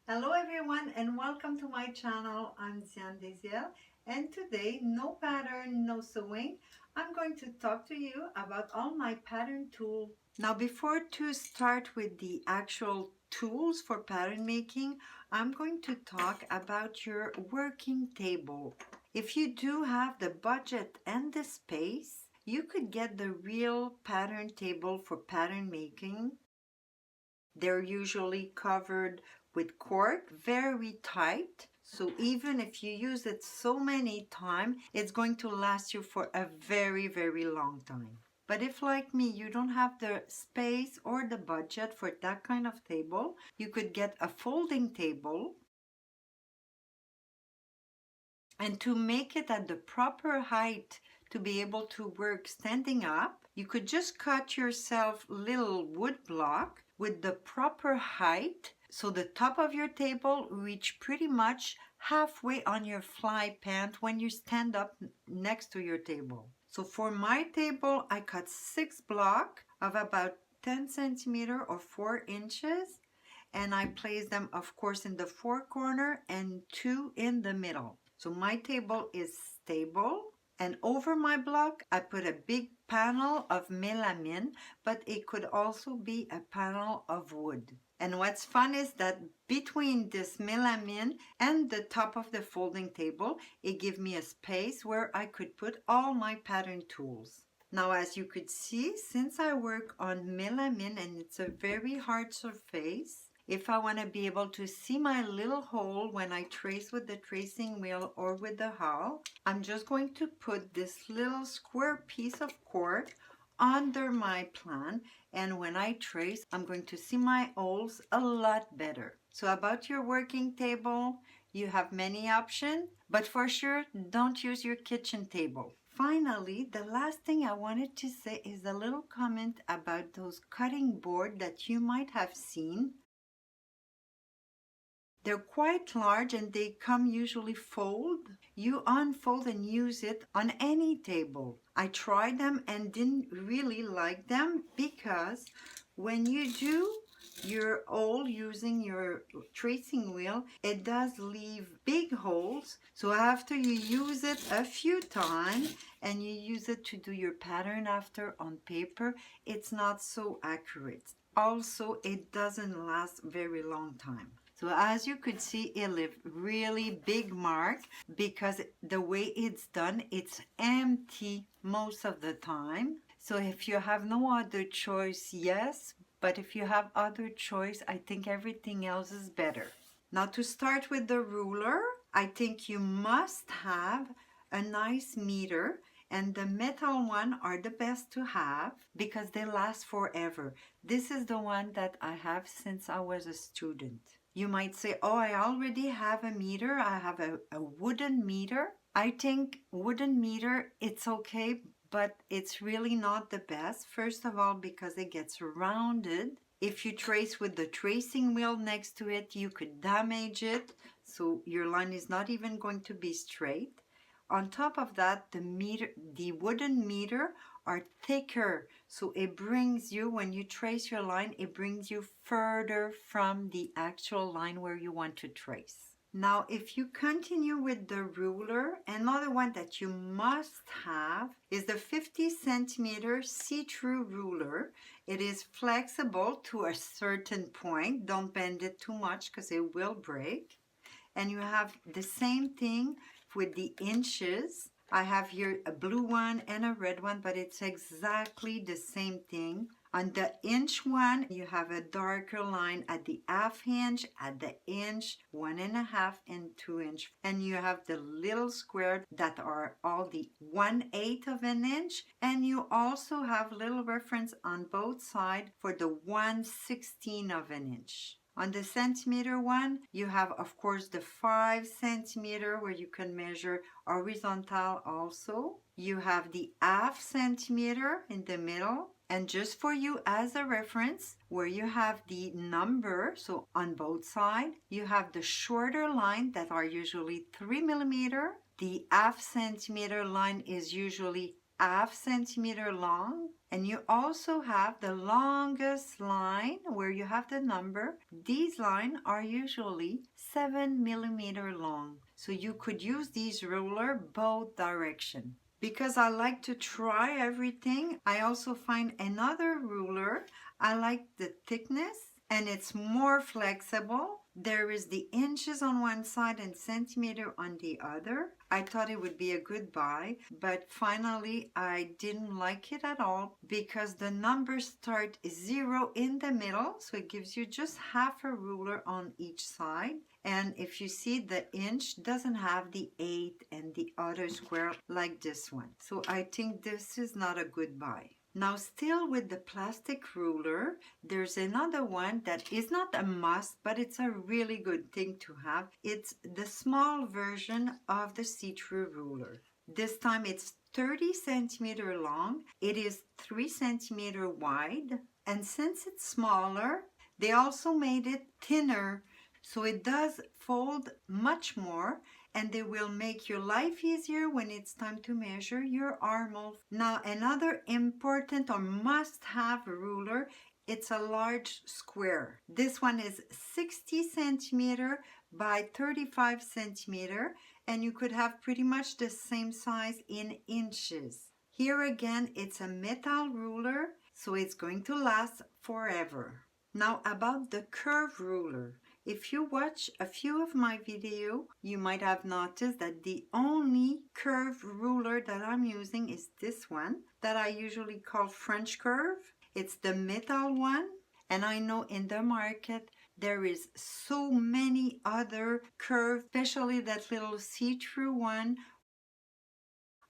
Hello everyone and welcome to my channel. I'm Deziel, and today, no pattern, no sewing. I'm going to talk to you about all my pattern tools. Now before to start with the actual tools for pattern making, I'm going to talk about your working table. If you do have the budget and the space, you could get the real pattern table for pattern making. They're usually covered with cork, very tight. So even if you use it so many times, it's going to last you for a very, very long time. But if, like me, you don't have the space or the budget for that kind of table, you could get a folding table. And to make it at the proper height to be able to work standing up, you could just cut yourself little wood block with the proper height, so the top of your table reach pretty much halfway on your fly pant when you stand up next to your table. So for my table, I cut 6 blocks of about 10 centimeter or 4 inches, and I place them, of course, in the 4 corner and 2 in the middle. So my table is stable. And over my block, I put a big panel of melamine, but it could also be a panel of wood. And what's fun is that between this melamine and the top of the folding table, it gives me a space where I could put all my pattern tools. Now, as you could see, since I work on melamine and it's a very hard surface, if I want to be able to see my little hole when I trace with the tracing wheel or with the hull, I'm just going to put this little square piece of cork under my plan, and when I trace, I'm going to see my holes a lot better. So about your working table, you have many options, but for sure, don't use your kitchen table. Finally, the last thing I wanted to say is a little comment about those cutting boards that you might have seen. They're quite large and they come usually fold. You unfold and use it on any table. I tried them and didn't really like them because when you do your hole using your tracing wheel, it does leave big holes. So after you use it a few times and you use it to do your pattern after on paper, it's not so accurate. Also, it doesn't last very long time. So as you could see, it left really big mark because the way it's done, it's empty most of the time. So if you have no other choice, yes, but if you have other choice, I think everything else is better. Now to start with the ruler, I think you must have a nice meter, and the metal one are the best to have because they last forever. This is the one that I have since I was a student. You might say, oh, I already have a meter. I have a wooden meter. I think wooden meter, it's okay, but it's really not the best. First of all, because it gets rounded. If you trace with the tracing wheel next to it, you could damage it. So your line is not even going to be straight. On top of that, the wooden meter are thicker, so it brings you, when you trace your line, it brings you further from the actual line where you want to trace. Now, if you continue with the ruler, another one that you must have is the 50 centimeter c-thru ruler. It is flexible to a certain point. Don't bend it too much because it will break. And you have the same thing with the inches. I have here a blue one and a red one, but it's exactly the same thing. On the inch one, you have a darker line at the half inch, at the inch, 1.5 and 2 inch. And you have the little square that are all the 1/8 of an inch. And you also have little reference on both sides for the 1/16 of an inch. On the centimeter one, you have, of course, the 5 centimeter where you can measure horizontal also. You have the half centimeter in the middle. And just for you as a reference, where you have the number, so on both sides, you have the shorter line that are usually 3 millimeter. The half centimeter line is usually half centimeter long, and you also have the longest line where you have the number. These lines are usually 7 millimeter long, so you could use these ruler both direction. Because I like to try everything, I also find another ruler. I like the thickness and it's more flexible. There is the inches on one side and centimeter on the other. I thought it would be a good buy, but finally I didn't like it at all because the numbers start 0 in the middle, so it gives you just half a ruler on each side. And if you see, the inch doesn't have the 8 and the other square like this one. So I think this is not a good buy. Now, still with the plastic ruler, there's another one that is not a must, but it's a really good thing to have. It's the small version of the c-thru ruler. This time it's 30 centimeter long. It is 3 centimeter wide. And since it's smaller, they also made it thinner. So it does fold much more, and they will make your life easier when it's time to measure your armhole. Now, another important or must-have ruler, it's a large square. This one is 60 centimeter by 35 centimeter, and you could have pretty much the same size in inches. Here again, it's a metal ruler, so it's going to last forever. Now, about the curve ruler. If you watch a few of my videos, you might have noticed that the only curve ruler that I'm using is this one that I usually call French curve. It's the metal one, and I know in the market there is so many other curves, especially that little c-thru one.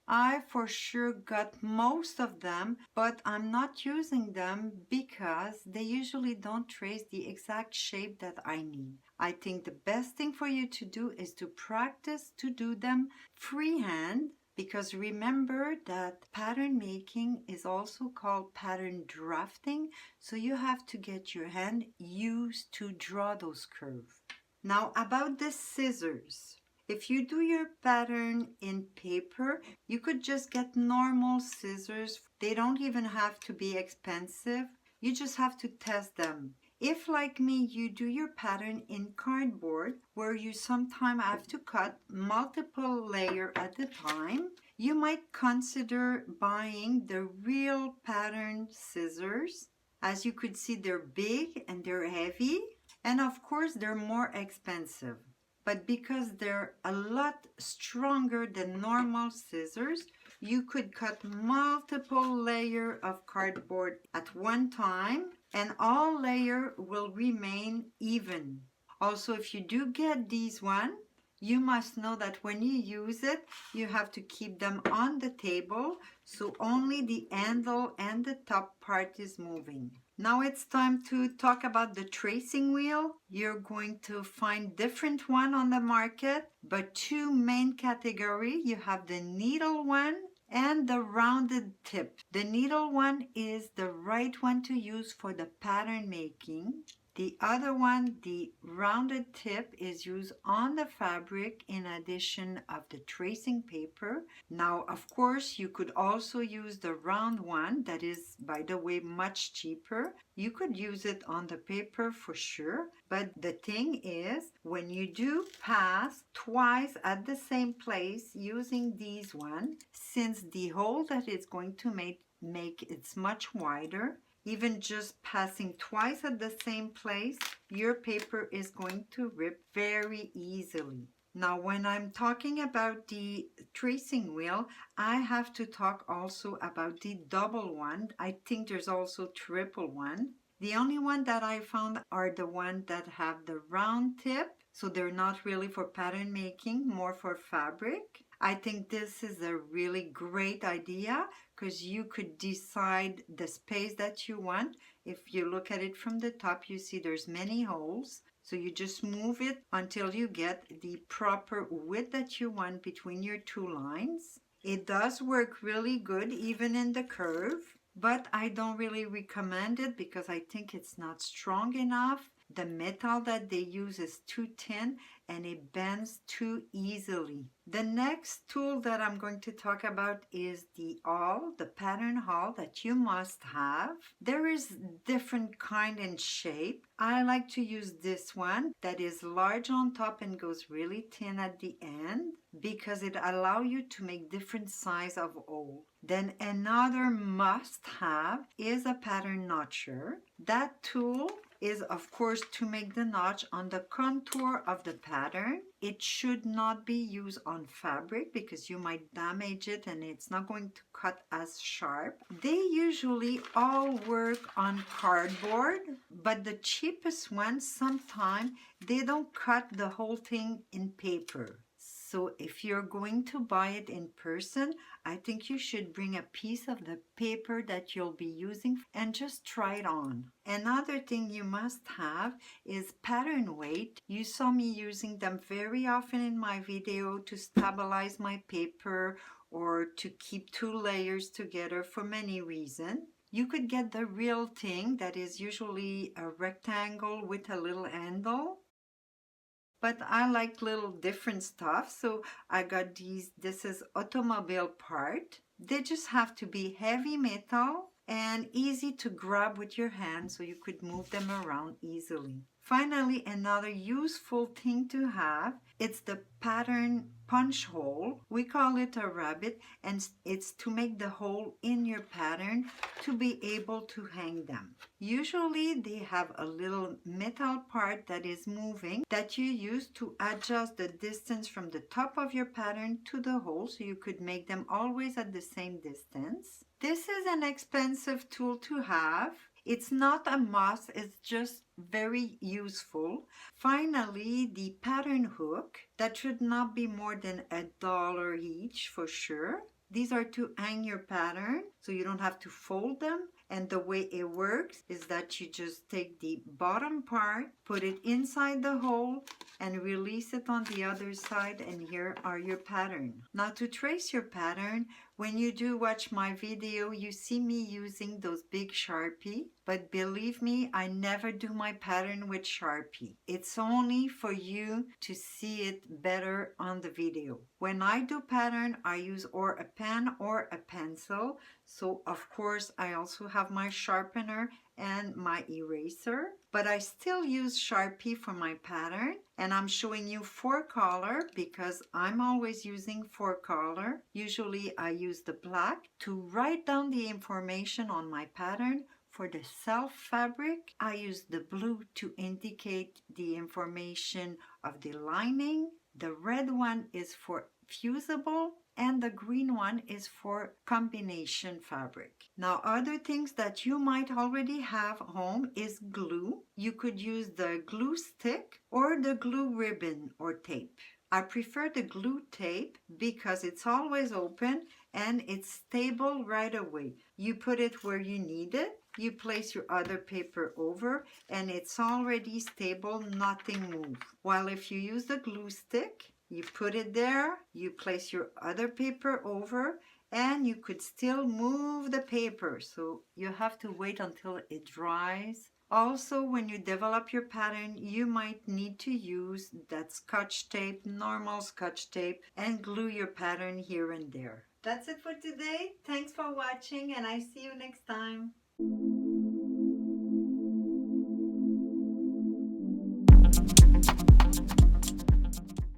I for sure got most of them, but I'm not using them because they usually don't trace the exact shape that I need. I think the best thing for you to do is to practice to do them freehand, because remember that pattern making is also called pattern drafting, so you have to get your hand used to draw those curves. Now about the scissors. If you do your pattern in paper, you could just get normal scissors. They don't even have to be expensive. You just have to test them. If, like me, you do your pattern in cardboard, where you sometimes have to cut multiple layers at a time, you might consider buying the real pattern scissors. As you could see, they're big and they're heavy, and of course, they're more expensive. But because they're a lot stronger than normal scissors, you could cut multiple layers of cardboard at one time, and all layers will remain even. Also, if you do get these one, you must know that when you use it, you have to keep them on the table, so only the handle and the top part is moving. Now it's time to talk about the tracing wheel. You're going to find different one on the market, but two main categories. You have the needle one and the rounded tip. The needle one is the right one to use for the pattern making. The other one, the rounded tip, is used on the fabric in addition of the tracing paper. Now, of course, you could also use the round one that is, by the way, much cheaper. You could use it on the paper for sure. But the thing is, when you do pass twice at the same place using these one, since the hole that it's going to make it's much wider, even just passing twice at the same place, your paper is going to rip very easily. Now, when I'm talking about the tracing wheel, I have to talk also about the double one. I think there's also triple one. The only one that I found are the ones that have the round tip, so they're not really for pattern making, more for fabric. I think this is a really great idea because you could decide the space that you want. If you look at it from the top, you see there's many holes. So you just move it until you get the proper width that you want between your two lines. It does work really good even in the curve, but I don't really recommend it because I think it's not strong enough. The metal that they use is too thin and it bends too easily. The next tool that I'm going to talk about is the awl, the pattern awl that you must have. There is different kind and shape. I like to use this one that is large on top and goes really thin at the end because it allows you to make different size of awl. Then another must have is a pattern notcher. That tool is of course to make the notch on the contour of the pattern. It should not be used on fabric because you might damage it and it's not going to cut as sharp. They usually all work on cardboard, but the cheapest ones sometimes they don't cut the whole thing in paper. So if you're going to buy it in person, I think you should bring a piece of the paper that you'll be using and just try it on. Another thing you must have is pattern weight. You saw me using them very often in my video to stabilize my paper or to keep two layers together for many reasons. You could get the real thing that is usually a rectangle with a little handle. But I like little different stuff, so I got these. This is automobile part. They just have to be heavy metal and easy to grab with your hand so you could move them around easily. Finally, another useful thing to have, it's the pattern punch hole. We call it a rabbit, and it's to make the hole in your pattern to be able to hang them. Usually they have a little metal part that is moving that you use to adjust the distance from the top of your pattern to the hole so you could make them always at the same distance. This is an expensive tool to have. It's not a must, it's just very useful. Finally, the pattern hook. That should not be more than $1 each for sure. These are to hang your pattern so you don't have to fold them. And the way it works is that you just take the bottom part, put it inside the hole, and release it on the other side, and here are your pattern. Now to trace your pattern, when you do watch my video, you see me using those big Sharpie, but believe me, I never do my pattern with Sharpie. It's only for you to see it better on the video. When I do pattern, I use or a pen or a pencil. So of course, I also have my sharpener and my eraser, but I still use Sharpie for my pattern, and I'm showing you 4-color because I'm always using 4-color. Usually I use the black to write down the information on my pattern. For the self fabric, I use the blue to indicate the information of the lining. The red one is for fusible, and the green one is for combination fabric. Now, other things that you might already have home is glue. You could use the glue stick or the glue ribbon or tape. I prefer the glue tape because it's always open and it's stable right away. You put it where you need it, you place your other paper over, and it's already stable, nothing moves. While if you use the glue stick, you put it there, you place your other paper over, and you could still move the paper. So you have to wait until it dries. Also, when you develop your pattern, you might need to use that Scotch tape, normal Scotch tape, and glue your pattern here and there. That's it for today. Thanks for watching, and I see you next time.